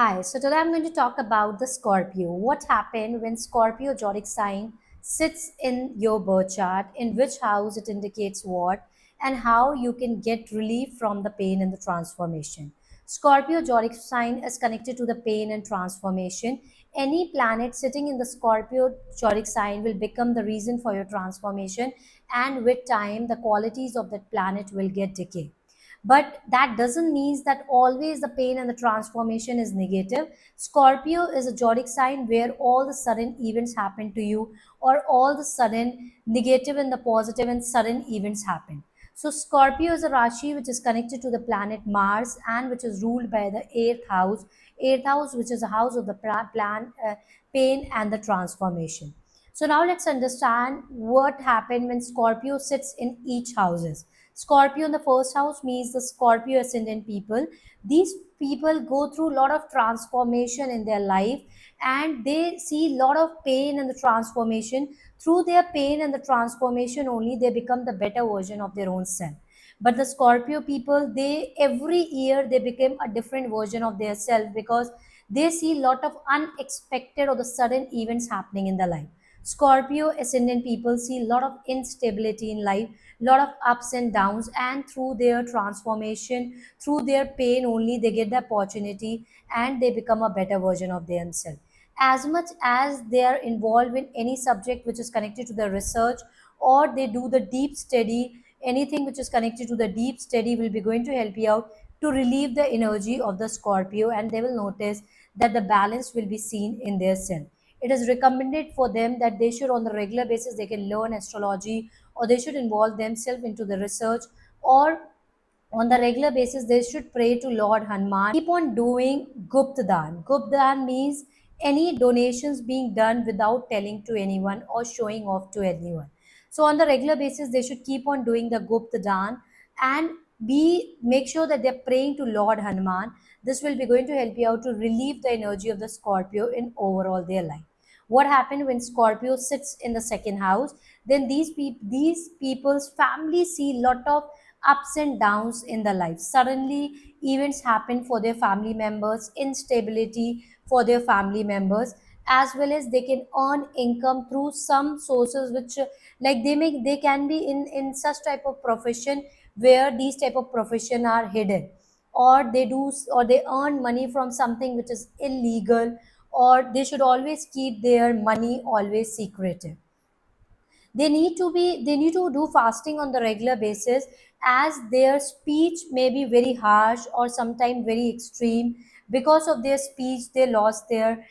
Hi, so today I'm going to talk about the Scorpio. What happened when Scorpio zodiac sign sits in your birth chart, in which house it indicates what, and how you can get relief from the pain and the transformation. Scorpio zodiac sign is connected to the pain and transformation. Any planet sitting in the Scorpio zodiac sign will become the reason for your transformation, and with time, the qualities of that planet will get decay, but that doesn't mean that always the pain and the transformation is negative. Scorpio is a zodiac sign where all the sudden events happen to you, or all the sudden negative and the positive and sudden events happen. So Scorpio is a rashi which is connected to the planet Mars and which is ruled by the eighth house which is a house of the pain and the transformation. So now let's understand what happened when Scorpio sits in each houses. Scorpio in the first house means the Scorpio ascendant people. These people go through a lot of transformation in their life, and they see a lot of pain and the transformation. Through their pain and the transformation only they become the better version of their own self. But the Scorpio people, they every year they become a different version of their self because they see a lot of unexpected or the sudden events happening in their life. Scorpio ascendant people see a lot of instability in life, lot of ups and downs, and through their transformation, through their pain only they get the opportunity and they become a better version of themselves. As much as they are involved in any subject which is connected to the research, or they do the deep study, anything which is connected to the deep study will be going to help you out to relieve the energy of the Scorpio, and they will notice that the balance will be seen in their self. It is recommended for them that they should on the regular basis they can learn astrology, or they should involve themselves into the research, or on the regular basis they should pray to Lord Hanuman. Keep on doing Guptadan. Guptadan means any donations being done without telling to anyone or showing off to anyone. So on the regular basis they should keep on doing the Guptadan and be make sure that they're praying to Lord Hanuman. This will be going to help you out to relieve the energy of the Scorpio in overall their life. What happened when Scorpio sits in the second house? Then these people's family see lot of ups and downs in their life. Suddenly events happen for their family members, instability for their family members, as well as they can earn income through some sources which like they can be in such type of profession where these type of profession are hidden, or they do, or they earn money from something which is illegal, or they should always keep their money always secretive. They need to do fasting on the regular basis, as their speech may be very harsh or sometimes very extreme. Because of their speech they lost their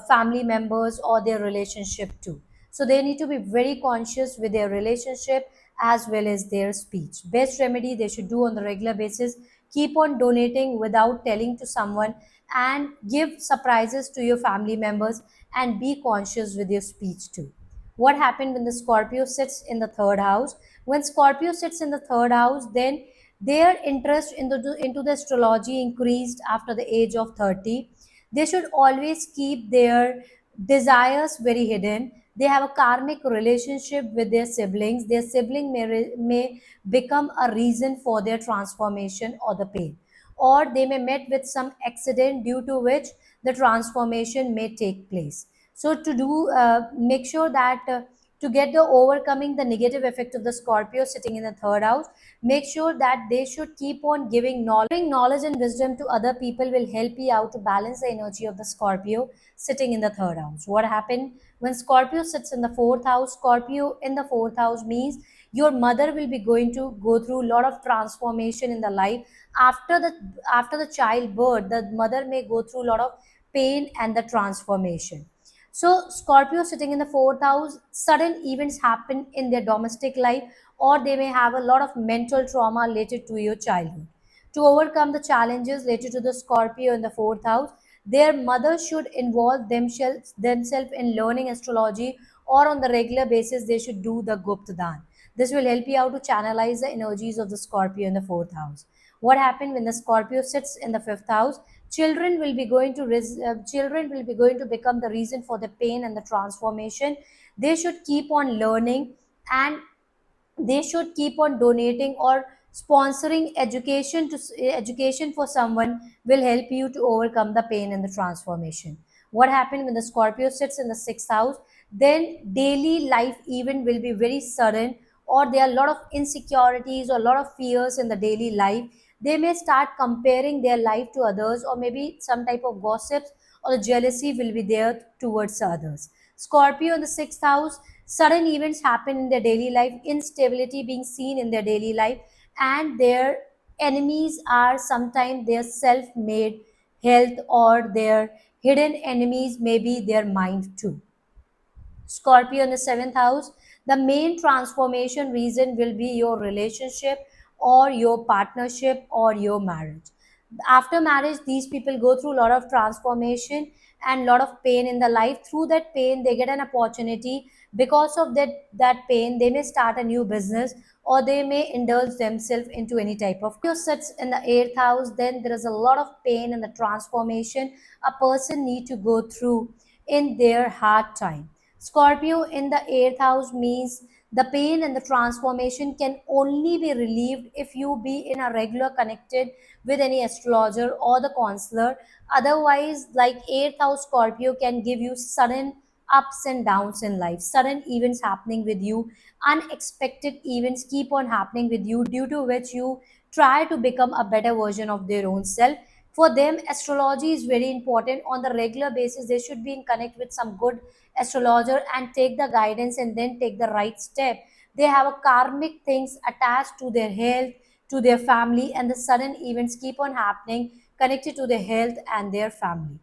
family members or their relationship too. So they need to be very conscious with their relationship as well as their speech. Best remedy they should do on the regular basis: keep on donating without telling to someone, and give surprises to your family members, and be conscious with your speech too. What happened when the Scorpio sits in the third house? When Scorpio sits in the third house, then their interest into the astrology increased after the age of 30. They should always keep their desires very hidden. They have a karmic relationship with their siblings. Their sibling may become a reason for their transformation or the pain, or they may met with some accident due to which the transformation may take place. So to do make sure that to get the overcoming the negative effect of the Scorpio sitting in the third house, make sure that they should keep on giving knowledge and wisdom to other people will help you out to balance the energy of the Scorpio sitting in the third house. What happened when Scorpio sits in the fourth house? Scorpio in the fourth house means your mother will be going to go through a lot of transformation in the life. After the childbirth, the mother may go through a lot of pain and the transformation. So Scorpio sitting in the fourth house, sudden events happen in their domestic life, or they may have a lot of mental trauma related to your childhood. To overcome the challenges related to the Scorpio in the fourth house, their mother should involve themselves in learning astrology, or on the regular basis they should do the Guptadan. This will help you out to channelize the energies of the Scorpio in the fourth house. What happened when the Scorpio sits in the fifth house? Children will be going to become the reason for the pain and the transformation. They should keep on learning, and they should keep on donating or Sponsoring education for someone will help you to overcome the pain and the transformation. What happened when the Scorpio sits in the sixth house? Then daily life event will be very sudden, or there are a lot of insecurities or a lot of fears in the daily life. They may start comparing their life to others, or maybe some type of gossips or the jealousy will be there towards others. Scorpio in the sixth house, sudden events happen in their daily life, instability being seen in their daily life, and their enemies are sometimes their self-made health, or their hidden enemies may be their mind too. Scorpio in the seventh house, the main transformation reason will be your relationship or your partnership or your marriage. After marriage, these people go through a lot of transformation and a lot of pain in the life. Through that pain, they get an opportunity. Because of that pain, they may start a new business, or they may indulge themselves into any type of sits in the eighth house. Then there is a lot of pain and the transformation a person need to go through in their hard time. Scorpio in the eighth house means the pain and the transformation can only be relieved if you be in a regular connected with any astrologer or the counselor. Otherwise, like eighth house Scorpio can give you sudden ups and downs in life, sudden events happening with you, unexpected events keep on happening with you, due to which you try to become a better version of their own self. For them, astrology is very important. On the regular basis, they should be in connect with some good astrologer and take the guidance and then take the right step. They have a karmic things attached to their health, to their family, and the sudden events keep on happening connected to their health and their family.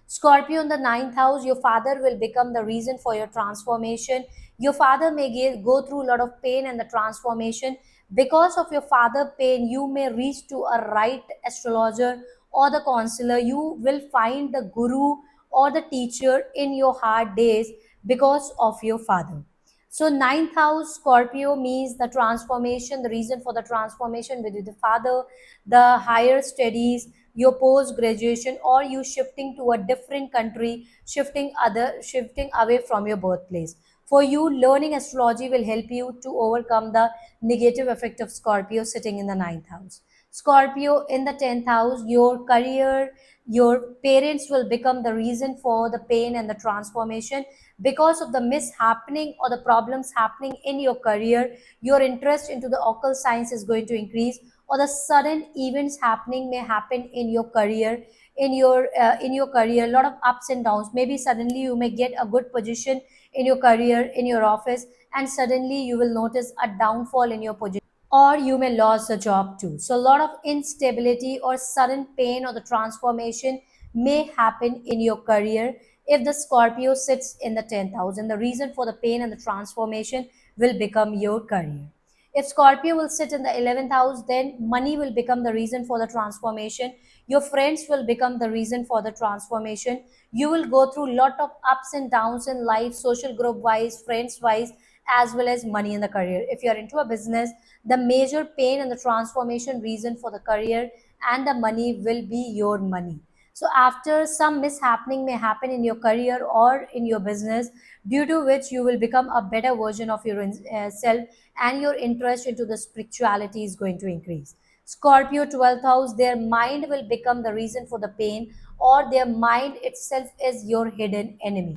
Scorpio in the ninth house, your father will become the reason for your transformation. Your father may go through a lot of pain and the transformation. Because of your father pain, you may reach to a right astrologer or the counselor. You will find the guru or the teacher in your hard days because of your father. So ninth house Scorpio means the transformation, the reason for the transformation with the father, the higher studies, your post graduation, or you shifting to a different country, shifting away from your birthplace. For you, learning astrology will help you to overcome the negative effect of Scorpio sitting in the ninth house. Scorpio in the 10th house, your career, your parents will become the reason for the pain and the transformation. Because of the mishappening or the problems happening in your career, your interest into the occult science is going to increase, or the sudden events happening may happen in your career. In your career, a lot of ups and downs. Maybe suddenly you may get a good position in your career, in your office, and suddenly you will notice a downfall in your position, or you may lose a job too. So a lot of instability or sudden pain or the transformation may happen in your career if the Scorpio sits in the 10th house, and the reason for the pain and the transformation will become your career. If Scorpio will sit in the 11th house, then money will become the reason for the transformation. Your friends will become the reason for the transformation. You will go through a lot of ups and downs in life, social group wise, friends wise, as well as money in the career. If you are into a business, the major pain and the transformation reason for the career and the money will be your money. So after some mishappening may happen in your career or in your business, due to which you will become a better version of your self, and your interest into the spirituality is going to increase. Scorpio 12th house, their mind will become the reason for the pain, or their mind itself is your hidden enemy.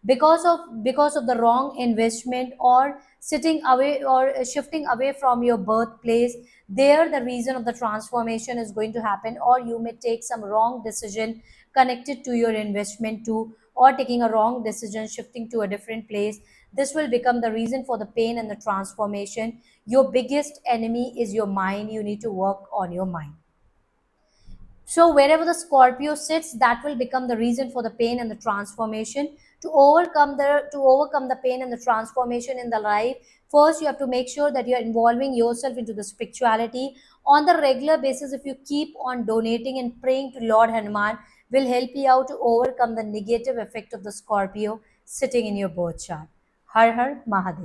Because of the wrong investment, or sitting away or shifting away from your birthplace, there the reason of the transformation is going to happen, or you may take some wrong decision connected to your investment too, or taking a wrong decision shifting to a different place. This will become the reason for the pain and the transformation. Your biggest enemy is your mind. You need to work on your mind. So wherever the Scorpio sits, that will become the reason for the pain and the transformation. To overcome the pain and the transformation in the life, first you have to make sure that you are involving yourself into the spirituality on the regular basis. If you keep on donating and praying to Lord Hanuman, will help you out to overcome the negative effect of the Scorpio sitting in your birth chart. Har Har Mahadev.